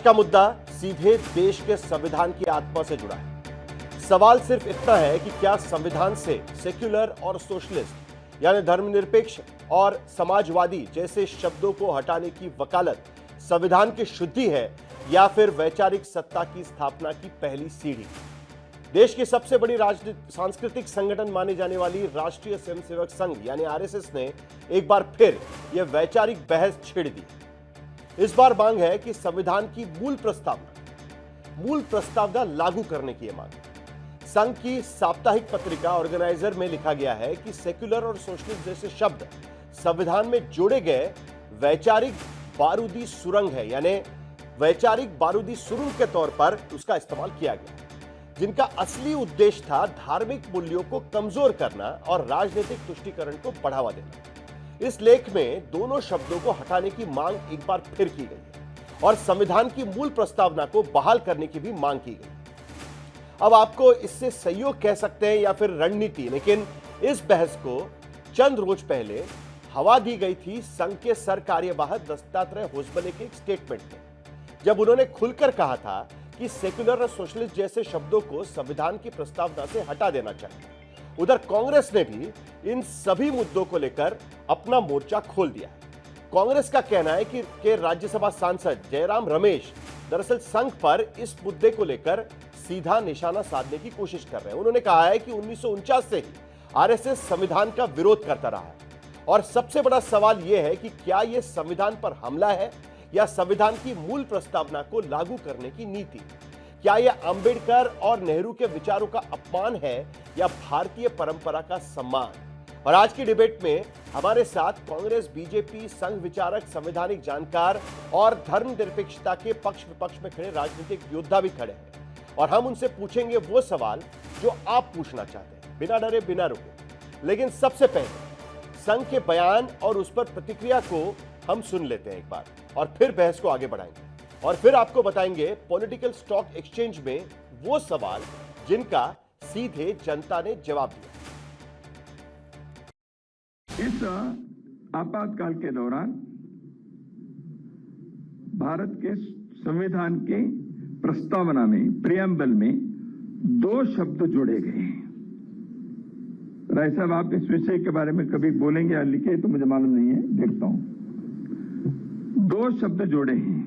का मुद्दा सीधे देश के संविधान की आत्मा से जुड़ा है। सवाल सिर्फ इतना है कि क्या संविधान से सेक्युलर और सोशलिस्ट यानी धर्मनिरपेक्ष और समाजवादी जैसे शब्दों को हटाने की वकालत संविधान की शुद्धि है या फिर वैचारिक सत्ता की स्थापना की पहली सीढ़ी। देश की सबसे बड़ी सांस्कृतिक संगठन माने जाने वाली राष्ट्रीय स्वयंसेवक संघ यानी आरएसएस ने एक बार फिर यह वैचारिक बहस छेड़ दी। इस बार मांग है कि संविधान की मूल प्रस्तावना लागू करने की मांग। संघ की साप्ताहिक पत्रिका ऑर्गेनाइजर में लिखा गया है कि सेक्युलर और सोशलिस्ट जैसे शब्द संविधान में जोड़े गए वैचारिक बारूदी सुरंग है, यानी वैचारिक बारूदी सुरंग के तौर पर उसका इस्तेमाल किया गया, जिनका असली उद्देश्य था धार्मिक मूल्यों को कमजोर करना और राजनीतिक तुष्टीकरण को बढ़ावा देना। इस लेख में दोनों शब्दों को हटाने की मांग एक बार फिर की गई है और संविधान की मूल प्रस्तावना को बहाल करने की भी मांग की गई। अब आपको इससे सहयोग कह सकते हैं या फिर रणनीति, लेकिन इस बहस को चंद रोज पहले हवा दी गई थी संघ के सर कार्यवाह दत्तात्रेय होसबले के एक स्टेटमेंट में, जब उन्होंने खुलकर कहा था कि सेक्युलर और सोशलिस्ट जैसे शब्दों को संविधान की प्रस्तावना से हटा देना चाहिए। उधर कांग्रेस ने भी इन सभी मुद्दों को लेकर अपना मोर्चा खोल दिया है। कांग्रेस का कहना है कि राज्यसभा सांसद जयराम रमेश दरअसल संघ पर इस मुद्दे को लेकर सीधा निशाना साधने की कोशिश कर रहे हैं। उन्होंने कहा है कि 1949 से ही आरएसएस संविधान का विरोध करता रहा है और सबसे बड़ा सवाल यह है कि क्या यह संविधान पर हमला है या संविधान की मूल प्रस्तावना को लागू करने की नीति। क्या यह अंबेडकर और नेहरू के विचारों का अपमान है या भारतीय परंपरा का सम्मान। और आज की डिबेट में हमारे साथ कांग्रेस, बीजेपी, संघ विचारक, संवैधानिक जानकार और धर्मनिरपेक्षता के पक्ष विपक्ष में खड़े राजनीतिक योद्धा भी खड़े हैं और हम उनसे पूछेंगे वो सवाल जो आप पूछना चाहते हैं, बिना डरे बिना रुके। लेकिन सबसे पहले संघ के बयान और उस पर प्रतिक्रिया को हम सुन लेते हैं एक बार और फिर बहस को आगे बढ़ाएंगे और फिर आपको बताएंगे पॉलिटिकल स्टॉक एक्सचेंज में वो सवाल जिनका सीधे जनता ने जवाब दिया। इस आपातकाल के दौरान भारत के संविधान के प्रस्तावना में, प्रियम्बल में 2 शब्द जोड़े गए हैं। राय साहब, आप इस विषय के बारे में कभी बोलेंगे या लिखे तो मुझे मालूम नहीं है, देखता हूं। 2 शब्द जोड़े हैं।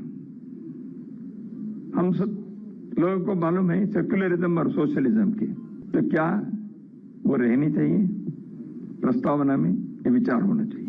हम सब लोगों को मालूम है सेक्युलरिज्म और सोशलिज्म के, तो क्या वो रहनी चाहिए प्रस्तावना में? ये विचार होना चाहिए।